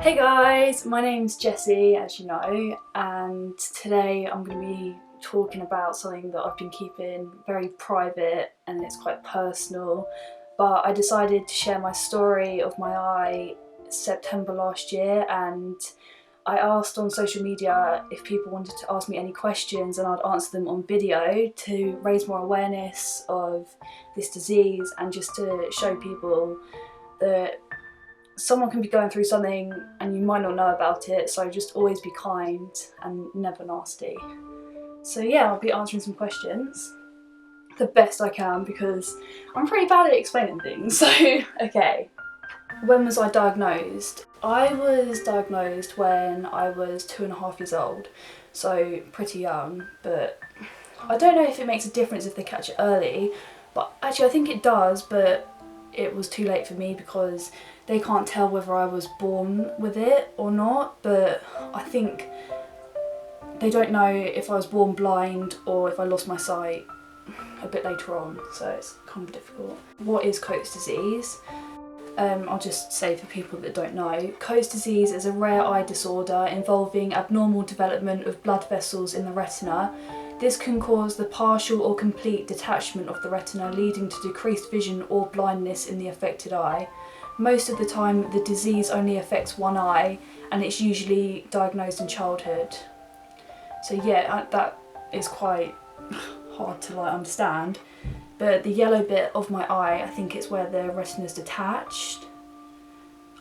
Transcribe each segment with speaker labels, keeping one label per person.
Speaker 1: Hey guys, my name's Jessie, as you know, and today I'm going to be talking about something that I've been keeping very private and it's quite personal, but I decided to share my story of my eye September last year, and I asked on social media if people wanted to ask me any questions and I'd answer them on video to raise more awareness of this disease and just to show people that someone can be going through something and you might not know about it, so just always be kind and never nasty. So yeah, I'll be answering some questions the best I can because I'm pretty bad at explaining things. So okay, when was I diagnosed? I was diagnosed when I was 2.5 years old, so pretty young, but I don't know if it makes a difference if they catch it early, but actually I think it does, but it was too late for me because they can't tell whether I was born with it or not, but I think they don't know if I was born blind or if I lost my sight a bit later on, so it's kind of difficult. What is Coats disease? I'll just say for people that don't know, Coats disease is a rare eye disorder involving abnormal development of blood vessels in the retina. This can cause the partial or complete detachment of the retina, leading to decreased vision or blindness in the affected eye. Most of the time the disease only affects one eye and it's usually diagnosed in childhood. So yeah, that is quite hard to understand. But the yellow bit of my eye, I think it's where the retina's detached.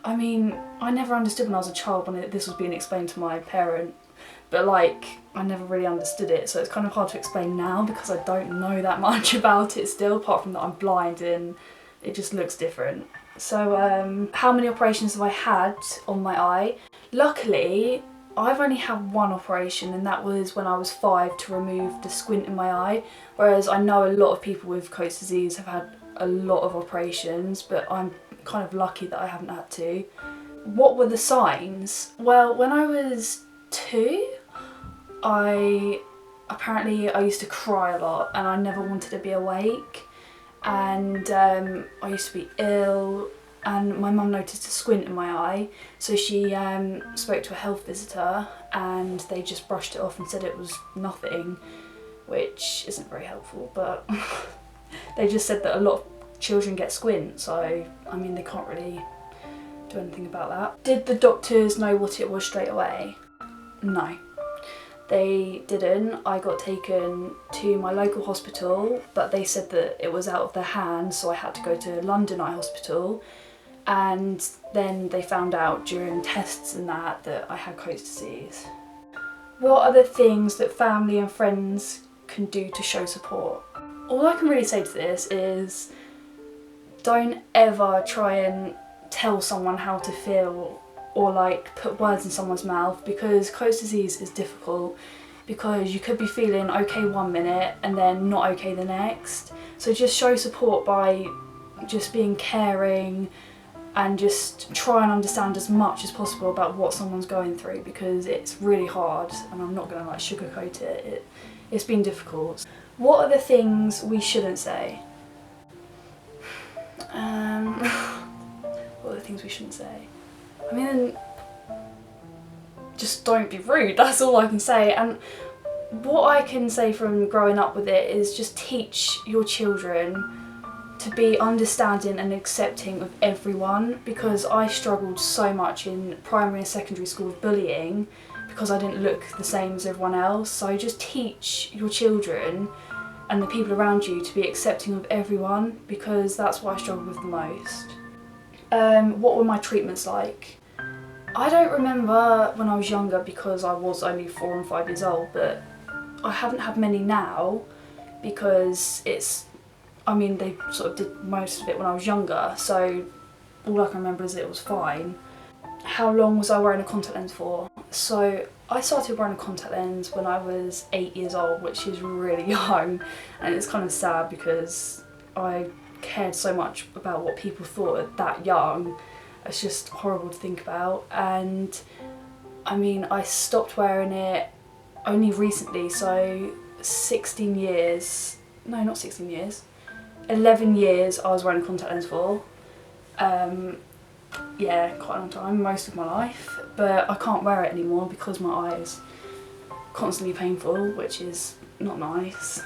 Speaker 1: I mean, I never understood when I was a child when this was being explained to my parent, but I never really understood it, so it's kind of hard to explain now because I don't know that much about it still, apart from that I'm blind and it just looks different. So how many operations have I had on my eye? Luckily, I've only had one operation, and that was when I was 5 to remove the squint in my eye, whereas I know a lot of people with Coats disease have had a lot of operations, but I'm kind of lucky that I haven't had to. What were the signs? Well, when I was 2, I used to cry a lot and I never wanted to be awake, and I used to be ill, and my mum noticed a squint in my eye, so she spoke to a health visitor and they just brushed it off and said it was nothing, which isn't very helpful, but they just said that a lot of children get squint, so I mean they can't really do anything about that. Did the doctors know what it was straight away? No, they didn't. I got taken to my local hospital, but they said that it was out of their hands, so I had to go to London Eye Hospital, and then they found out during tests and that I had Coats disease. What are the things that family and friends can do to show support? All I can really say to this is don't ever try and tell someone how to feel or put words in someone's mouth, because Coats disease is difficult because you could be feeling okay one minute and then not okay the next. So just show support by just being caring and just try and understand as much as possible about what someone's going through, because it's really hard and I'm not going to sugarcoat it. It's been difficult. What are the things we shouldn't say? What are the things we shouldn't say? I mean, just don't be rude, that's all I can say. And what I can say from growing up with it is just teach your children to be understanding and accepting of everyone, because I struggled so much in primary and secondary school with bullying because I didn't look the same as everyone else. So just teach your children and the people around you to be accepting of everyone, because that's what I struggled with the most. What were my treatments like? I don't remember when I was younger because I was only 4 and 5 years old, but I haven't had many now because they sort of did most of it when I was younger, so all I can remember is it was fine. How long was I wearing a contact lens for? So I started wearing a contact lens when I was 8 years old, which is really young, and it's kind of sad because I cared so much about what people thought at that young. It's just horrible to think about. And I mean, I stopped wearing it only recently, so 16 years, no, not 16 years, 11 years I was wearing a contact lens for. yeah, quite a long time, most of my life, but I can't wear it anymore because my eye is constantly painful, which is not nice.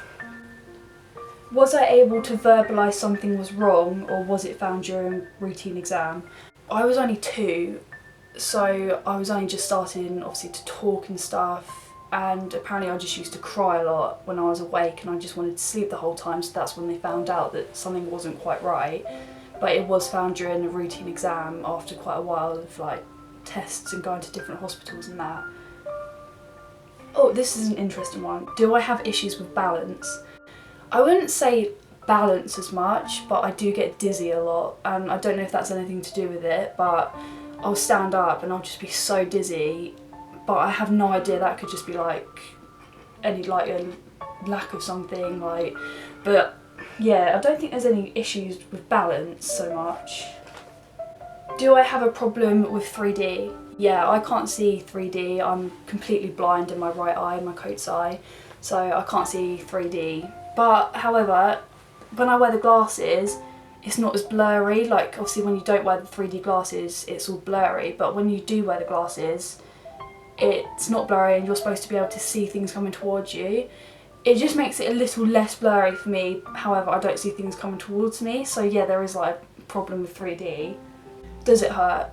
Speaker 1: Was I able to verbalise something was wrong, or was it found during routine exam? I was only 2, so I was only just starting obviously to talk and stuff, and apparently I just used to cry a lot when I was awake and I just wanted to sleep the whole time, so that's when they found out that something wasn't quite right. But it was found during a routine exam after quite a while of like tests and going to different hospitals and that. Oh, this is an interesting one. Do I have issues with balance? I wouldn't say balance as much, but I do get dizzy a lot, and I don't know if that's anything to do with it, but I'll stand up and I'll just be so dizzy, but I have no idea, that could just be like any like a lack of something, like, but yeah, I don't think there's any issues with balance so much. Do I have a problem with 3D? Yeah, I can't see 3D. I'm completely blind in my right eye, my coat's eye, so I can't see 3D. But however, when I wear the glasses, it's not as blurry. Like obviously when you don't wear the 3D glasses, it's all blurry, but when you do wear the glasses, it's not blurry and you're supposed to be able to see things coming towards you. It just makes it a little less blurry for me, however I don't see things coming towards me, so yeah, there is like a problem with 3D. Does it hurt?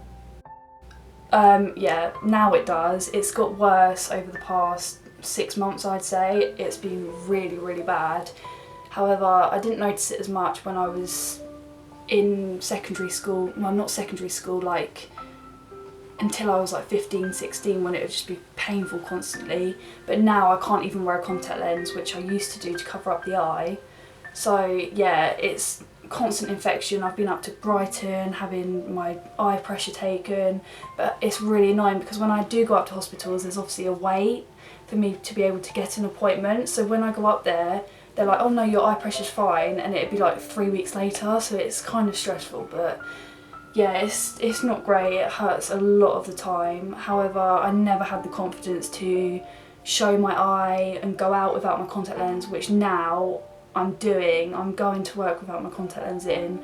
Speaker 1: Yeah, now it does. It's got worse over the past 6 months, I'd say. It's been really, really bad. However, I didn't notice it as much when I was in secondary school. Well, not secondary school, like until I was like 15, 16, when it would just be painful constantly. But now I can't even wear a contact lens, which I used to do to cover up the eye. So yeah, it's constant infection. I've been up to Brighton having my eye pressure taken, but it's really annoying because when I do go up to hospitals, there's obviously a wait for me to be able to get an appointment. So when I go up there, they're like, oh no, your eye pressure's fine, and it'd be like 3 weeks later, so it's kind of stressful. But yeah, it's not great. It hurts a lot of the time. However, I never had the confidence to show my eye and go out without my contact lens, which now I'm doing. I'm going to work without my contact lens in,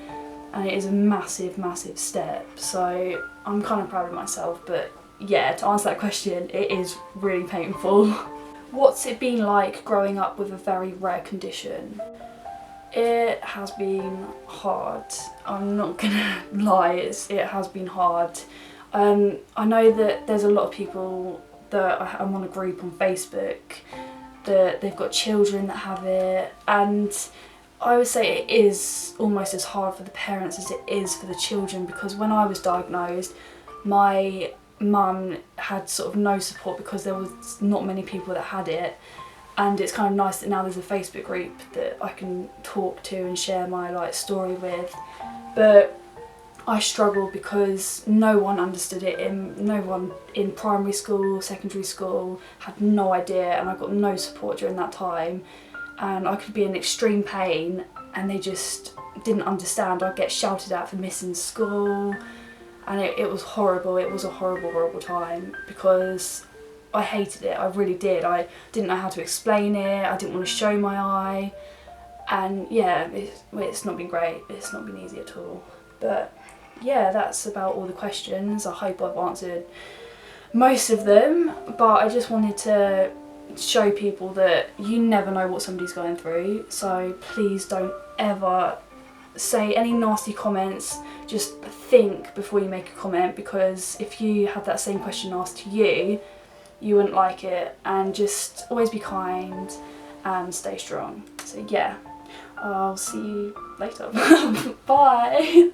Speaker 1: and it is a massive, massive step. So I'm kind of proud of myself, but yeah, to answer that question, it is really painful. What's it been like growing up with a very rare condition? It has been hard. I'm not gonna lie, it has been hard. I know that there's a lot of people that I'm on a group on Facebook that they've got children that have it, and I would say it is almost as hard for the parents as it is for the children, because when I was diagnosed, my mum had sort of no support because there was not many people that had it, and it's kind of nice that now there's a Facebook group that I can talk to and share my like story with. But I struggled because no one understood it, no one in primary school, secondary school had no idea, and I got no support during that time, and I could be in extreme pain and they just didn't understand. I'd get shouted at for missing school, and it was horrible. It was a horrible, horrible time because I hated it. I really did. I didn't know how to explain it. I didn't want to show my eye, and yeah, it's not been great. It's not been easy at all. But yeah, that's about all the questions. I hope I've answered most of them, but I just wanted to show people that you never know what somebody's going through, so please don't ever say any nasty comments. Just think before you make a comment, because if you had that same question asked to you, you wouldn't like it. And just always be kind and stay strong. So yeah, I'll see you later. Bye.